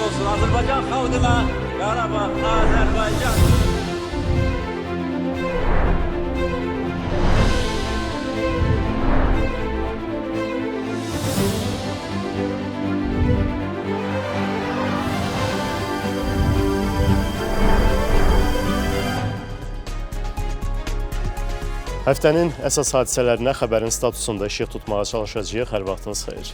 olsun. Azərbaycan xalqına Qarabağ, Azərbaycan. Həftənin əsas hadisələrinə xəbərin statusunda işıq tutmağa çalışacağıq. Hər vaxtınız xeyir.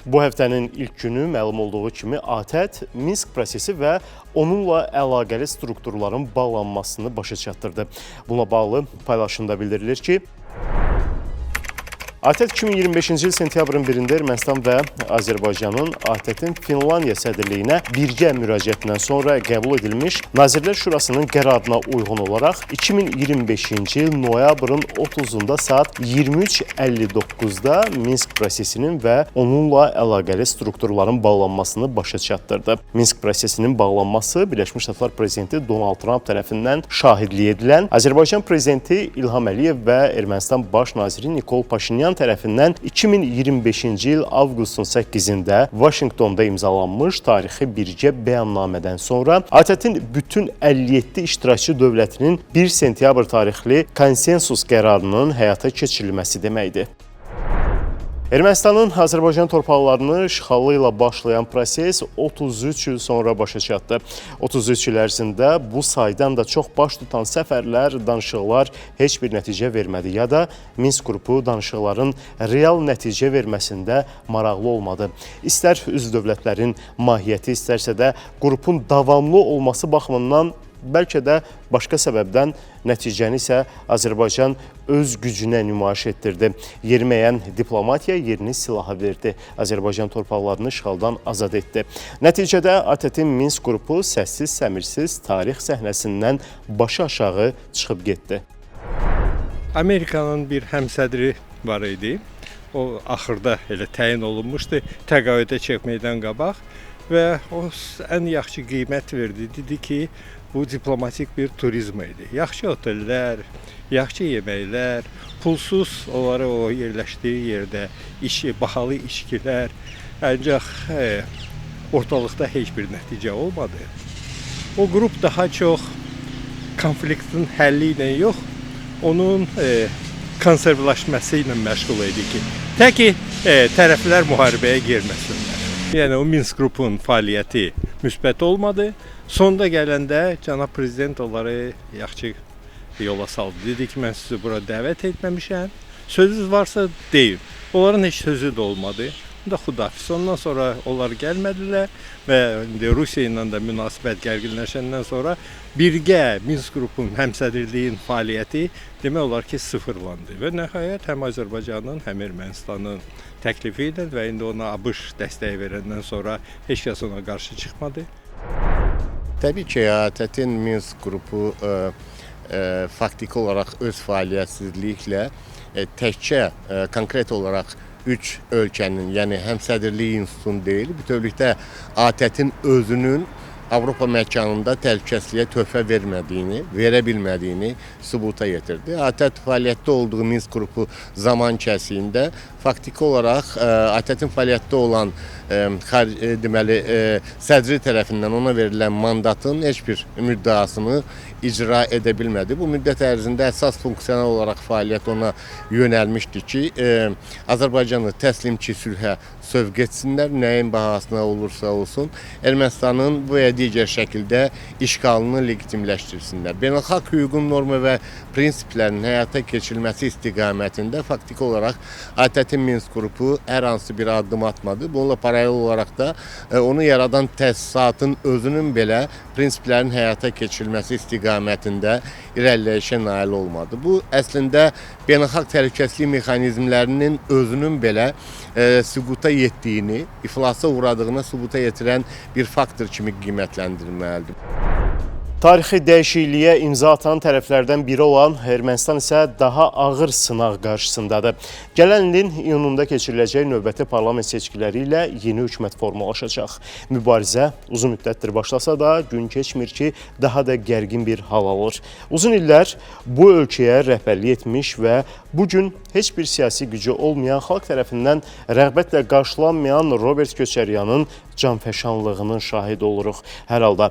Bu həftənin ilk günü məlum olduğu kimi ATƏT Minsk prosesi və onunla əlaqəli strukturların bağlanmasını başa çatdırdı. Buna bağlı paylaşımda bildirilir ki, ATƏT 2025-ci il sentyabrın 1-də Ermənistan və Azərbaycanın ATƏT-in Finlandiya sədrliyinə birgə müraciətindən sonra qəbul edilmiş Nazirlər Şurasının qərarına uyğun olaraq 2025-ci il noyabrın 30-da saat 23:59-da Minsk prosesinin və onunla əlaqəli strukturların bağlanmasını başa çatdırdı. Minsk prosesinin bağlanması Birləşmiş Ştatlar prezidenti Donald Trump tərəfindən şahidlik edilən Azərbaycan prezidenti İlham Əliyev və Ermənistan baş naziri Nikol Paşinyan tərəfindən 2025-ci il avqustun 8-də Vaşinqtonda imzalanmış tarixi birgə bəyannamədən sonra ATƏT-in bütün 57 iştirakçı dövlətinin 1 sentyabr tarixli konsensus qərarının həyata keçirilməsi deməkdir. Ermənistanın Azərbaycan torpaqlarını işğalı ilə başlayan proses 33 il sonra başa çatdı. 33 il ərzində bu saydan da çox baş tutan səfərlər, danışıqlar heç bir nəticə vermədi ya da Minsk qrupu danışıqların real nəticə verməsində maraqlı olmadı. İstər üzv dövlətlərin mahiyyəti, istərsə də qrupun davamlı olması baxımından bəlkə də başqa səbəbdən nəticəni isə Azərbaycan öz gücünə nümayiş etdirdi. Yeriməyən diplomatiya yerini silaha verdi. Azərbaycan torpaqlarını işğaldan azad etdi. Nəticədə ATƏT-in Minsk qrupu səssiz, səmirsiz tarix səhnəsindən başı aşağı çıxıb getdi. Amerikanın bir həmsədri var idi. O axırda elə təyin olunmuşdu təqaüdə çəkməkdən qabaq və o ən yaxşı qiymət verdi. Dedi ki, bu diplomatik bir turizm idi. Yaxşı otellər, yaxşı yeməklər, pulsuz onları o yerləşdiyi yerdə bahalı içkilər, ancaq ortalıqda heç bir nəticə olmadı. O qrup daha çox konfliktin həlli ilə yox, onun konservləşməsi ilə məşğul idi ki, təki tərəflər müharibəyə girməsinlər. Yəni o Minsk qrupun fəaliyyəti müsbət olmadı. Sonda gələndə cənab prezident onları yaxşı yola saldı. Dedi ki, mən sizi bura dəvət etməmişəm. Sözünüz varsa deyin. Onların heç sözü də olmadı. Da xudafiz. Ondan sonra onlar gəlmədilər və Rusiya ilə də münasibət gərginləşəndən sonra birgə Minsk qrupun həmsədrliyin fəaliyyəti demək olar ki, sıfırlandı. Və nəhayət həm Azərbaycanın, həm Ermənistanın təklifi ilə və indi ona ABŞ dəstəyi verəndən sonra heç kəs ona qarşı çıxmadı. Təbii ki, ATƏT-in Minsk qrupu faktiki olaraq öz fəaliyyətsizliklə təkcə konkret olaraq 3 ölkənin, yəni həmsədrlik institutunu deyil, bütövlükdə ATƏT-in özünün Avropa məkanında təhlükəsizliyə töhfə vermədiyini, verə bilmədiyini sübuta yetirdi. ATƏT fəaliyyətdə olduğu Minsk qrupu zaman kəsiyində faktiki olaraq ATƏT-in fəaliyyətdə olan deməli sədri tərəfindən ona verilən mandatın heç bir müddəasını icra edə bilmədi. Bu müddət ərzində əsas funksional olaraq fəaliyyət ona yönəlmişdi ki, Azərbaycanı təslimçi sülhə sövq etsinlər, nəyin bahasına olursa olsun, Ermənistanın bu ya digər şəkildə işğalını legitimləşdirsinlər. Beynəlxalq hüququn norma və prinsiplərinin həyata keçirilməsi istiqamətində faktiki olaraq ATƏT-in Minsk qrupu hər hansı bir addım atmadı. Bununla paralel olaraq da onu yaradan təsisatın özünün belə prinsiplərin həyata keçirilməsi istiqamətində irəliləyişə nail olmadı. Bu əslində beynəlxalq təhlükəsizlik mexanizmlərinin özünün belə sübuta yetdiyini, iflasa uğradığına sübuta yetirən bir faktor kimi qiymətləndirilməlidir. Tarixi dəyişikliyə imza atan tərəflərdən biri olan Ermənistan isə daha ağır sınaq qarşısındadır. Gələn ilin iyununda keçiriləcək növbəti parlament seçkiləri ilə yeni hökumət formalaşacaq. Mübarizə uzun müddətdir başlasa da gün keçmir ki, daha da gərgin bir hal alır. Uzun illər bu ölkəyə rəhbərlik etmiş və bugün heç bir siyasi gücü olmayan, xalq tərəfindən rəğbətlə qarşılanmayan Robert Köçəryanın canfəşanlığının şahid oluruq. Hər halda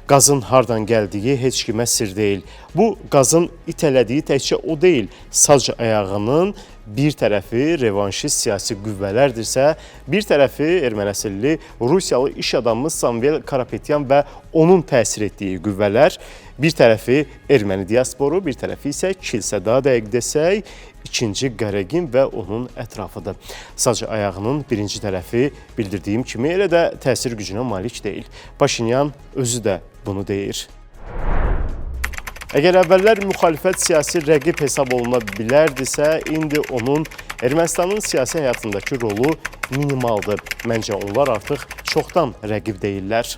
qazın hardan gəldiyi heç kimə sir deyil. Bu qazın itələdiyi təkcə o deyil, sac ayağının bir tərəfi revanşist siyasi qüvvələrdirsə, bir tərəfi erməni əsilli Rusiyalı iş adamı Samvel Karapetyan və onun təsir etdiyi qüvvələr, bir tərəfi erməni diasporu, bir tərəfi isə kilsə, daha dəqiq desək, ikinci Qaregin və onun ətrafıdır. Sac ayağının birinci tərəfi bildirdiyim kimi elə də təsir gücünə malik deyil. Paşinyan özü də bunu deyir. Əgər əvvəllər müxalifət siyasi rəqib hesab oluna bilərdisə, indi onun Ermənistanın siyasi həyatındakı rolu minimaldır. Məncə onlar artıq çoxdan rəqib deyirlər.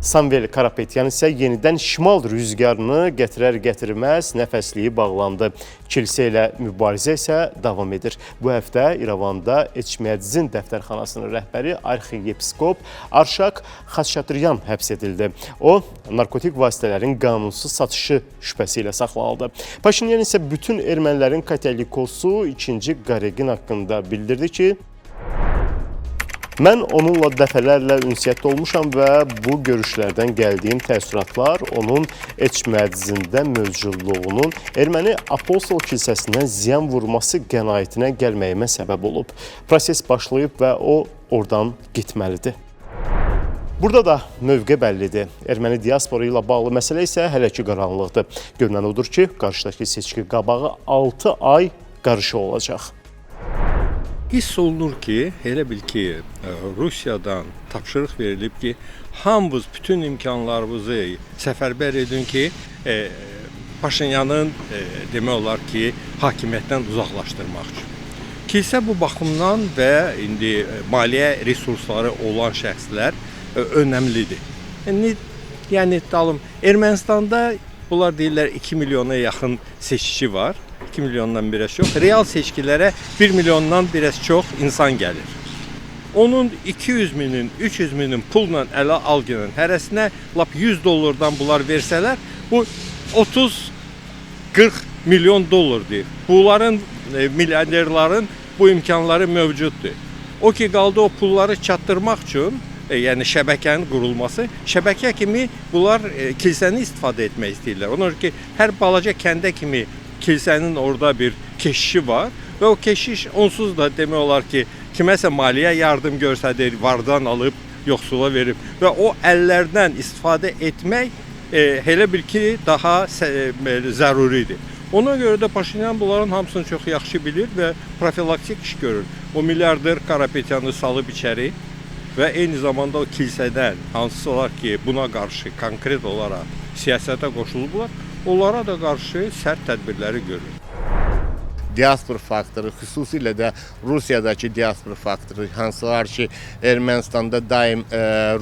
Samvel Karapetyan isə yenidən şimal rüzgarını gətirər-gətirməz nəfəsliyi bağlandı. Kilsə ilə mübarizə isə davam edir. Bu həftə İrəvanda Eçmiadzin dəftərxanasının rəhbəri arxiyepiskop Arşak Xaçatryan həbs edildi. O, narkotik vasitələrin qanunsuz satışı şübhəsi ilə saxlanıldı. Paşinyan isə bütün ermənilərin katolikоsu 2. Qaregin haqqında bildirdi ki, mən onunla dəfələrlə ünsiyyətdə olmuşam və bu görüşlərdən gəldiyim təəssüratlar onun Eçmiadzində mövcudluğunun erməni apostol kilsəsinə ziyan vurması qənaətinə gəlməyimə səbəb olub. Proses başlayıb və o oradan getməlidir. Burada da mövqe bəllidir. Erməni diasporu ilə bağlı məsələ isə hələ ki qaranlıqdır. Görünən odur ki, qarşıdakı seçki qabağı 6 ay qarışı olacaq. Hiss olunur ki, elə bil ki, Rusiyadan tapşırıq verilib ki, hamınız bütün imkanlarınızı səfərbər edin ki, Paşinyanın demək olar ki, hakimiyyətdən uzaqlaşdırmaq üçün. Kilsə bu baxımdan və indi maliyyə resursları olan şəxslər önəmlidir. Yəni, Ermənistanda bunlar deyirlər 2 milyona yaxın seçici var. 2 milyondan biraz çox. Real seçkilərə 1 milyondan biraz çox insan gəlir. Onun 200 minin, 300 minin pulla ələ algının hərəsinə lap 100 dollardan bunlar versələr, bu 30-40 milyon dollardır. Bunların, milyarderlərin bu imkanları mövcuddur. O ki, qaldı o pulları çatdırmaq üçün, yəni şəbəkənin qurulması, şəbəkə kimi bunlar kilsəni istifadə etmək istəyirlər. Ona ki, hər balaca kəndə kimi kilsənin orada bir keşişi var və o keşiş onsuz da demək olar ki, kiməsə maliyyə yardım göstərir, vardan alıb yoxsula verib və o əllərdən istifadə etmək elə bil ki, daha zəruridir. Ona görə də Paşinyan bunların hamısını çox yaxşı bilir və profilaktik iş görür. O milyarder Karapetyanı salıb içəri və eyni zamanda o kilsədən hansısa olar ki, buna qarşı konkret olaraq siyasətə qoşulublar, onlara da qarşı sərt tədbirləri görür. Diaspor faktoru, xüsusilə də Rusiyadakı diaspor faktoru, hansılar ki, Ermənistanda daim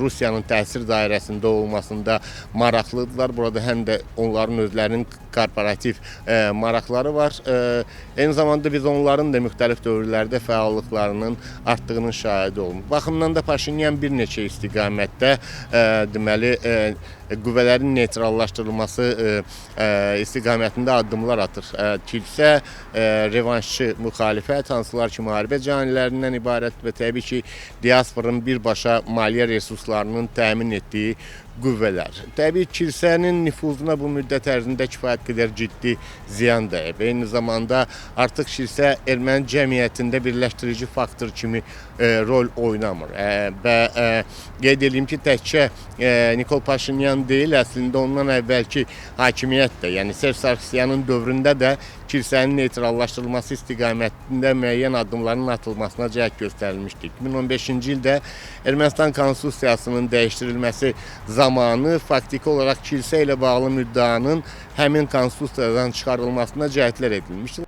Rusiyanın təsir dairəsində olmasında maraqlıdırlar. Burada həm də onların özlərinin korporativ maraqları var. Eyni zamanda biz onların da müxtəlif dövrlərdə fəallıqlarının artdığının şahidi olmuş. Baxımdan da Paşinyan bir neçə istiqamətdə deməli qüvvələrin neytrallaşdırılması istiqamətində addımlar atır. Kilsə, revanşçı müxalifət, hansılar ki, müharibə canilərindən ibarət və təbii ki, diasporun birbaşa maliyyə resurslarının təmin etdiyi qüvvələr. Təbii kilsənin nüfuzuna bu müddət ərzində kifayət qədər ciddi ziyan dəyib. Eyni zamanda artıq kilsə erməni cəmiyyətində birləşdirici faktor kimi rol oynamır. Və qeyd edeyim ki, təkcə Nikol Paşinyan deyil, əslində ondan əvvəlki hakimiyyət də, yəni Serj Sarkisyanın dövründə də kilsənin neytrallaşdırılması istiqamətində müəyyən addımların atılmasına cəhd göstərilmişdi. 2015-ci ildə Ermənistan konstitusiyasının dəyişdirilməsi zamanı faktiki olaraq kilsə ilə bağlı müddaanın həmin konstitusiyadan çıxarılmasına cəhdlər edilmişdir.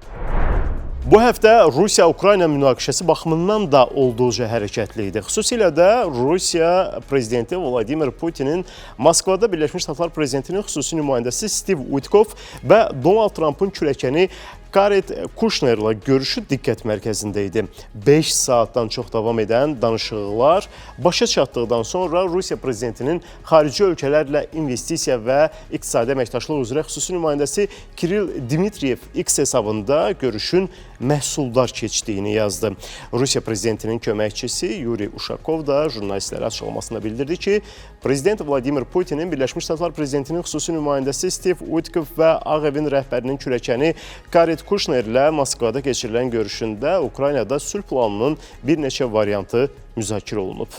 Bu həftə Rusiya-Ukrayna münaqişəsi baxımından da olduqca hərəkətli idi. Xüsusilə də Rusiya prezidenti Vladimir Putinin Moskvada Birləşmiş Ştatlar prezidentinin xüsusi nümayəndəsi Steve Witkoff və Donald Trumpın kürəkəni Jared Kushner'la görüşü diqqət mərkəzində idi. 5 saatdan çox davam edən danışıqlar başa çatdıqdan sonra Rusiya prezidentinin xarici ölkələrlə investisiya və iqtisadi əməkdaşlıq üzrə xüsusi nümayəndəsi Kiril Dmitriyev X hesabında görüşün məhsuldar keçdiyini yazdı. Rusiya prezidentinin köməkçisi Yuri Ushakov da jurnalistlərə açıqlamasında bildirdi ki, prezident Vladimir Putinin Birləşmiş Ştatlar prezidentinin xüsusi nümayəndəsi Steve Witkoff və Ağ Evin rəhbərinin kürəkəni Jared Kushner'lə Moskvada keçirilən görüşündə Ukraynada sülh planının bir neçə variantı müzakirə olunub.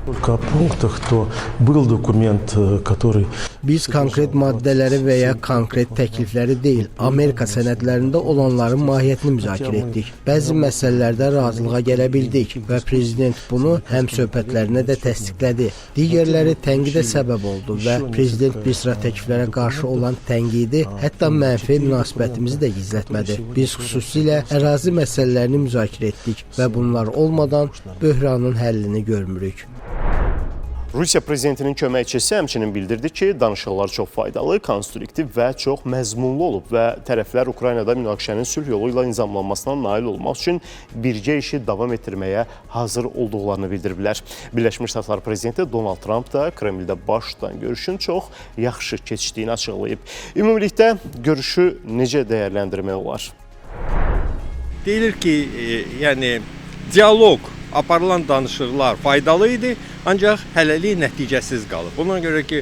Только о пунктах, то был документ, который... Biz konkret maddələri və ya konkret təklifləri deyil, Amerika sənədlərində olanların mahiyyətini müzakirə etdik. Bəzi məsələlərdə razılığa gələ bildik və prezident bunu həm söhbətlərinə də təsdiqlədi. Digərləri tənqidə səbəb oldu və prezident bir sıra təkliflərə qarşı olan tənqidi, hətta mənfi münasibətimizi də gizlətmədi. Biz xüsusilə ərazi məsələlərini müzakirə etdik və bunlar olmadan böhranın həllini görmürük. Rusiya prezidentinin köməkçisi həmçinin bildirdi ki, danışıqlar çox faydalı, konstruktiv və çox məzmunlu olub və tərəflər Ukraynada münaqişənin sülh yolu ilə nizamlanmasına nail olmaq üçün birgə işi davam etdirməyə hazır olduqlarını bildiriblər. Birləşmiş Ştatlar prezidenti Donald Trump da Kremldə baş tutan görüşün çox yaxşı keçdiyini açıqlayıb. Ümumilikdə görüşü necə dəyərləndirmək olar? Deyilir ki, yəni dialoq, aparılan danışıqlar faydalı idi, ancaq hələlik nəticəsiz qalıb. Buna görə ki,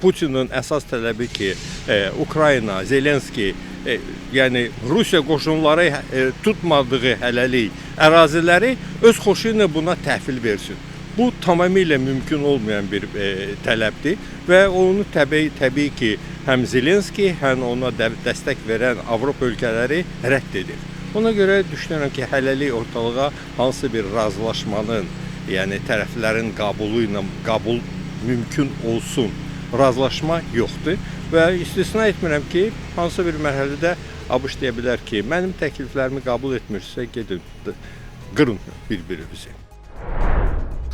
Putinin əsas tələbi ki, Ukrayna, Zelenski, yəni Rusiya qoşunları tutmadığı hələlik əraziləri öz xoşu ilə buna təhvil versin. Bu tamamilə mümkün olmayan bir tələbdir və onu təbii ki, həm Zelenski, həm ona dəstək verən Avropa ölkələri rədd edir. Ona görə düşünürəm ki, hələlik ortalığa hansı bir razılaşmanın, yəni tərəflərin qəbul mümkün olsun, razılaşma yoxdur və istisna etmirəm ki, hansı bir mərhələdə ABŞ deyə bilər ki, mənim təkliflərimi qəbul etmirsə, gedin, qırın bir-birinizi.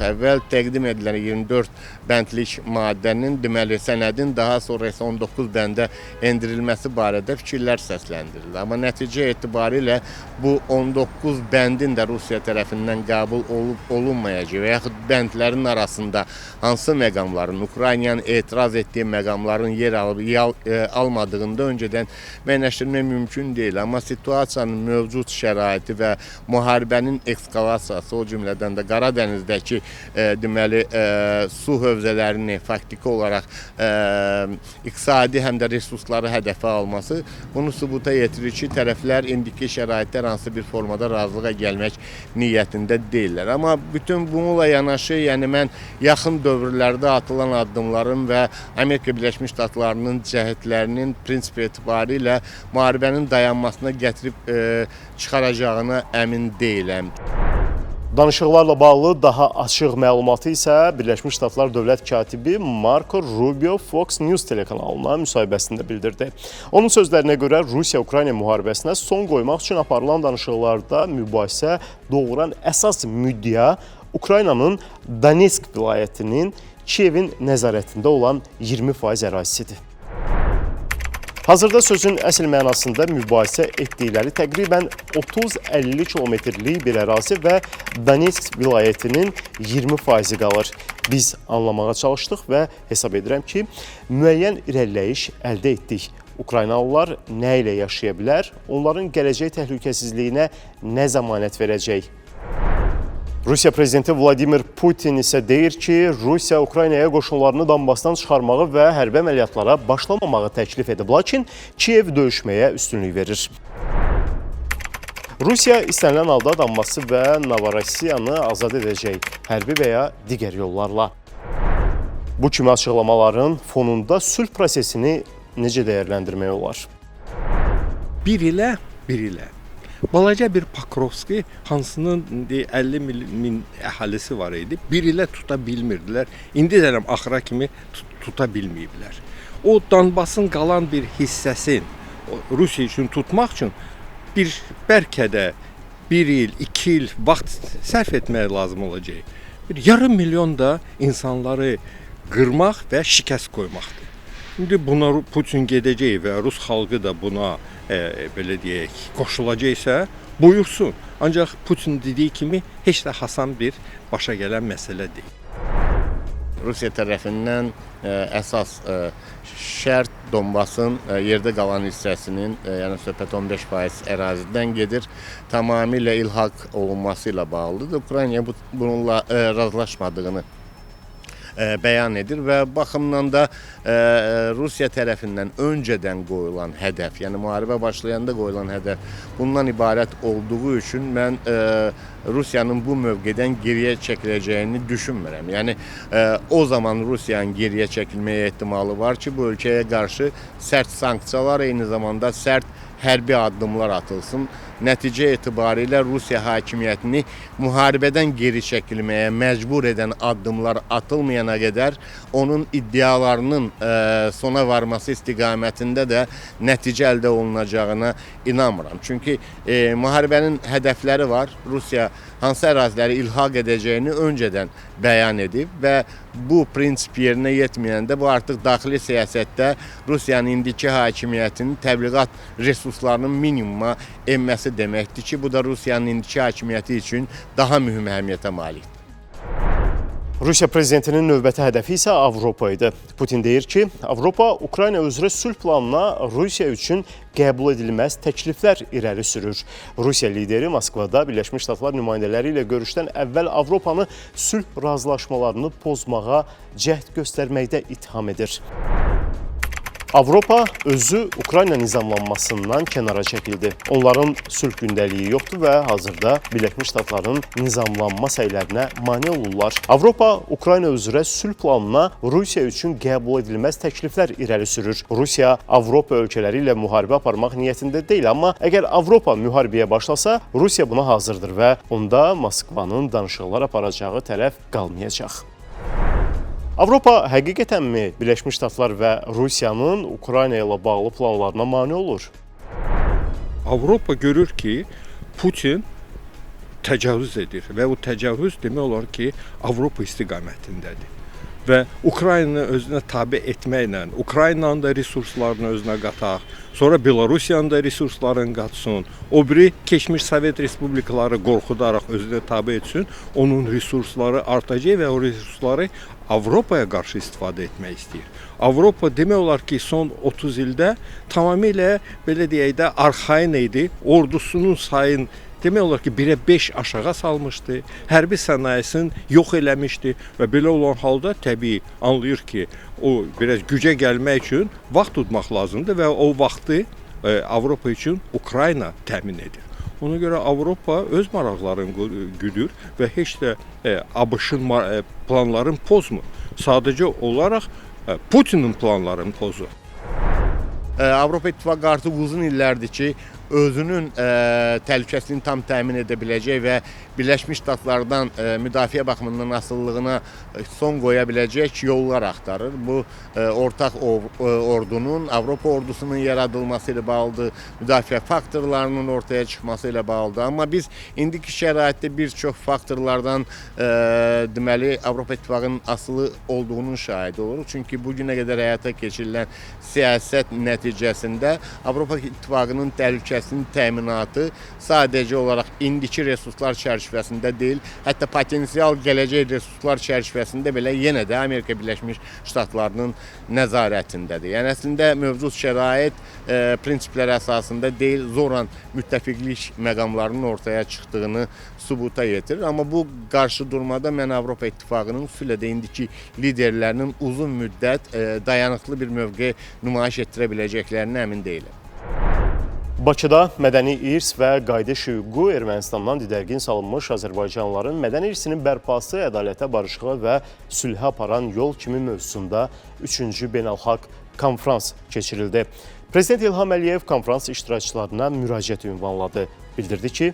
Əvvəl təqdim edilən 24 bəndlik maddənin, deməli, sənədin daha sonra isə 19 bəndə endirilməsi barədə fikirlər səsləndirildi. Amma nəticə etibarilə bu 19 bəndin də Rusiya tərəfindən qəbul olunmayacaq və yaxud bəndlərin arasında hansı məqamların, Ukraynanın etiraz etdiyi məqamların yer almadığında öncədən müəyyənləşdirmək mümkün deyil. Amma situasiyanın mövcud şəraiti və müharibənin eskalasiyası, o cümlədən də Qaradənizdəki deməli, su hövzələrini faktiki olaraq iqtisadi həm də resursları hədəfə alması bunu sübuta yetirir ki, tərəflər indiki şəraitlər hansı bir formada razılığa gəlmək niyyətində deyirlər. Amma bütün bununla yanaşı, yəni mən yaxın dövrlərdə atılan addımların və Amerika Birləşmiş Ştatlarının cəhətlərinin prinsip etibarilə müharibənin dayanmasına gətirib çıxaracağına əmin deyiləm. Danışıqlarla bağlı daha açıq məlumatı isə Birləşmiş Ştatlar dövlət katibi Marco Rubio Fox News telekanalına müsahibəsində bildirdi. Onun sözlərinə görə Rusiya-Ukrayna müharibəsinə son qoymaq üçün aparılan danışıqlarda mübahisə doğuran əsas müddəa Ukraynanın Donetsk vilayətinin Kiyevin nəzarətində olan 20% ərazisidir. Hazırda sözün əsl mənasında mübahisə etdikləri təqribən 30-50 kilometrlik bir ərazi və Donetsk vilayətinin 20% qalır. Biz anlamağa çalışdıq və hesab edirəm ki, müəyyən irəliləyiş əldə etdik. Ukraynalılar nə ilə yaşaya bilər, onların gələcək təhlükəsizliyinə nə zəmanət verəcək? Rusiya prezidenti Vladimir Putin isə deyir ki, Rusiya Ukraynaya qoşunlarını Donbasdan çıxarmağı və hərbi əməliyyatlara başlamamağı təklif edib, lakin Kiyev döyüşməyə üstünlük verir. Rusiya istənilən halda Donbası və Novorossiyanı azad edəcək, hərbi və ya digər yollarla. Bu kimi açıqlamaların fonunda sülh prosesini necə dəyərləndirmək olar? Bir ilə balaca bir Pokrovski, hansının 50 min əhalisi var idi, bir ilə tuta bilmirdilər. İndi də axıra kimi tuta bilməyiblər. O Donbasın qalan bir hissəsini Rusiya üçün tutmaq üçün bəlkə də 1 il, 2 il vaxt sərf etmək lazım olacaq. Bir yarım milyon da insanları qırmaq və şikəst qoymaqdır. İndi buna Putin gedəcək və Rus xalqı da buna belə deyək, qoşulacaqsa buyursun. Ancaq Putin dediyi kimi heç də asan bir başa gələn məsələ deyil. Rusiya tərəfindən əsas şərt Donbasın yerdə qalan hissəsinin, yəni söhbət 15% ərazidən gedir, tamamilə ilhaq olunması ilə bağlıdır. Ukrayna bununla razılaşmadığını bəyan edir və baxımdan da Rusiya tərəfindən öncədən qoyulan hədəf, yəni müharibə başlayanda qoyulan hədəf bundan ibarət olduğu üçün mən Rusiyanın bu mövqedən geriyə çəkiləcəyini düşünmürəm. Yəni o zaman Rusiyanın geriyə çəkilməyə ehtimalı var ki, bu ölkəyə qarşı sərt sanksiyalar, eyni zamanda sərt hərbi addımlar atılsın. Nəticə etibarilə Rusiya hakimiyyətini müharibədən geri çəkilməyə məcbur edən addımlar atılmayana qədər onun iddialarının sona varması istiqamətində də nəticə əldə olunacağına inanmıram. Çünki müharibənin hədəfləri var. Rusiya hansı əraziləri ilhaq edəcəyini öncədən bəyan edib və bu prinsip yerinə yetməyəndə bu artıq daxili siyasətdə Rusiyanın indiki hakimiyyətinin təbliğat resurslarının minimuma enməsi deməkdir ki, bu da Rusiyanın indiki hakimiyyəti üçün daha mühüm əhəmiyyətə malikdir. Rusiya prezidentinin növbəti hədəfi isə Avropa idi. Putin deyir ki, Avropa Ukrayna üzrə sülh planına Rusiya üçün qəbul edilməz təkliflər irəli sürür. Rusiya lideri Moskvada Birləşmiş Ştatlar nümayəndələri ilə görüşdən əvvəl Avropanı sülh razılaşmalarını pozmağa cəhd göstərməkdə itham edir. Avropa özü Ukrayna nizamlanmasından kənara çəkildi. Onların sülh gündəliyi yoxdur və hazırda Birləşmiş Ştatların nizamlanma səylərinə mane olurlar. Avropa Ukrayna üzrə sülh planına Rusiya üçün qəbul edilməz təkliflər irəli sürür. Rusiya Avropa ölkələri ilə müharibə aparmaq niyyətində deyil, amma əgər Avropa müharibəyə başlasa, Rusiya buna hazırdır və onda Moskvanın danışıqlar aparacağı tərəf qalmayacaq. Avropa həqiqətənmi Birləşmiş Ştatlar və Rusiyanın Ukrayna ilə bağlı planlarına mane olur? Avropa görür ki, Putin təcavüz edir və bu təcavüz demək olar ki, Avropa istiqamətindədir. Və Ukraynanı özünə tabe etməklə, Ukraynanın da resurslarını özünə qataq, sonra Belarusiyanın da resurslarını qatsın, o biri keçmiş Sovet Respublikaları qorxudaraq özünə tabe etsin, onun resursları artacaq və o resursları Avropaya qarşı istifadə etmək istəyir. Avropa demək olar ki, son 30 ildə tamamilə belə deyək də arxain idi, ordusunun sayını demək olar ki, 1-ə 5 aşağı salmışdı, hərbi sənayesini yox eləmişdi və belə olan halda təbii anlayır ki, o biraz gücə gəlmək üçün vaxt tutmaq lazımdır və o vaxtı Avropa üçün Ukrayna təmin edir. Ona görə Avropa öz maraqlarını güdür və heç də ABŞ-ın planlarını pozmur. Sadəcə olaraq Putinin planlarını pozur. Avropa İttifaqı artıq uzun illərdir ki, özünün təhlükəsizliyini tam təmin edə biləcək və Birləşmiş Ştatlardan müdafiə baxımından asılılığına son qoya biləcək yollar axtarır. Bu ortaq ordunun, Avropa ordusunun yaradılması ilə bağlıdır, müdafiə faktorlarının ortaya çıxması ilə bağlıdır. Amma biz indiki şəraitdə bir çox faktorlardan deməli Avropa İttifaqının asılı olduğunun şahidi oluruq. Çünki bu günə qədər həyata keçirilən siyasət nəticəsində Avropa İttifaqının təhlükəsizliyinin təminatı sadəcə olaraq indiki resurslar çərçivəsində deyil, hətta potensial gələcək resurslar çərçivəsində belə yenə də Amerika Birləşmiş Ştatlarının nəzarətindədir. Yəni əslində mövcud şərait prinsiplər əsasında deyil, zorla müttəfiqlik məqamlarının ortaya çıxdığını sübuta yetirir. Amma bu qarşıdurmada mən Avropa İttifaqının xüsusilə də indiki liderlərinin uzun müddət dayanıqlı bir mövqe nümayiş etdirə biləcəklərinə əmin deyiləm. Bakıda mədəni irs və qayıdış hüququ Ermənistandan didərgin salınmış Azərbaycanlıların mədəni irsinin bərpası, ədalətə, barışığa və sülhə aparan yol kimi mövzusunda 3-cü beynəlxalq konfrans keçirildi. Prezident İlham Əliyev konfrans iştirakçılarına müraciət ünvanladı. Bildirdi ki,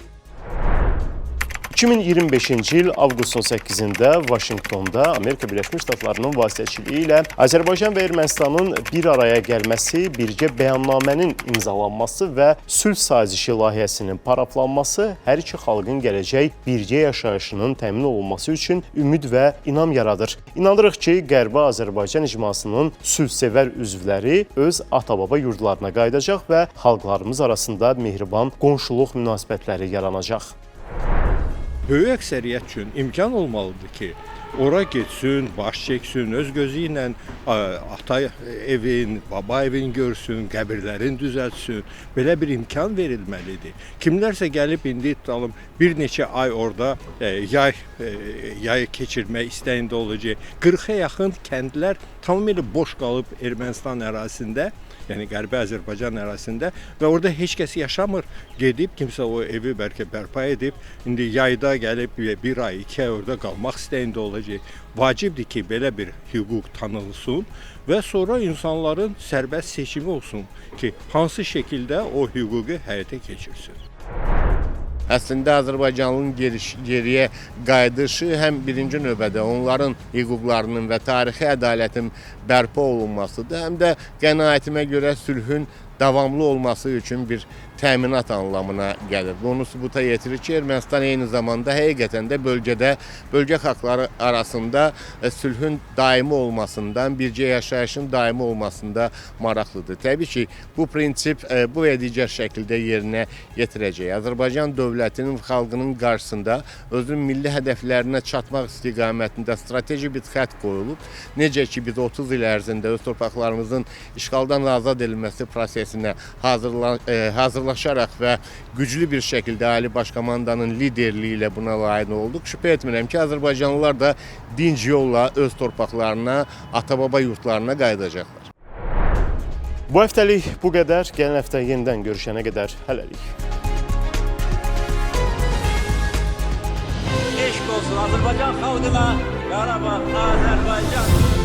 2025-ci il avqustun 8-də Vaşinqtonda Amerika Birləşmiş Ştatlarının vasitəçiliyi ilə Azərbaycan və Ermənistanın bir araya gəlməsi, birgə bəyannamənin imzalanması və sülh sazişi layihəsinin paraflanması hər iki xalqın gələcək birgə yaşayışının təmin olunması üçün ümid və inam yaradır. İnanırıq ki, Qərbi Azərbaycan icmasının sülhsevər üzvləri öz ata-baba yurdlarına qayıdacaq və xalqlarımız arasında mehriban qonşuluq münasibətləri yaranacaq. Böyük əksəriyyət üçün imkan olmalıdır ki, ora getsin, baş çəksin, öz gözü ilə ata evin, baba evin görsün, qəbirlərin düzəltsin. Belə bir imkan verilməlidir. Kimlərsə gəlib indi tutalım bir neçə ay orada yay keçirmək istəyində olacaq. 40-a yaxın kəndlər tamamilə boş qalıb Ermənistan ərazisində, yəni Qərbi Azərbaycan ərazisində və orada heç kəs yaşamır. Gedib kimsə o evi bəlkə bərpa edib, indi yayda gəlib bir ay, 2 ay orada qalmaq istəyində olacaq. Vacibdir ki, belə bir hüquq tanınsın və sonra insanların sərbəst seçimi olsun ki, hansı şəkildə o hüququ həyata keçirsin. Əslində Azərbaycanlının geriyə qayıdışı həm birinci növbədə onların hüquqlarının və tarixi ədalətin bərpa olunmasıdır, həm də qənaətimə görə sülhün davamlı olması üçün bir təminat anlamına gəlir. Bunu sübuta yetirir ki, Ermənistan eyni zamanda həqiqətən də bölgə xalqları arasında sülhün daimi olmasından, birgə yaşayışın daimi olmasında maraqlıdır. Təbii ki, bu prinsip bu və digər şəkildə yerinə yetirəcək. Azərbaycan dövlətinin, xalqının qarşısında özünün milli hədəflərinə çatmaq istiqamətində strateji bir xətt qoyulub. Necə ki, biz 30 il ərzində öz torpaqlarımızın işğaldan azad edilməsi prosesinə hazırlaşaraq və güclü bir şəkildə Ali Baş Komandanın liderliyi ilə buna layiq olduq. Şübhə etmirəm ki, Azərbaycanlılar da dinc yolla öz torpaqlarına, ata-baba yurtlarına qayıdacaqlar. Bu həftəlik bu qədər. Gələn həftə yenidən görüşənə qədər hələlik. Eşq olsun Azərbaycan xalqına, Qarabağ, Azərbaycan.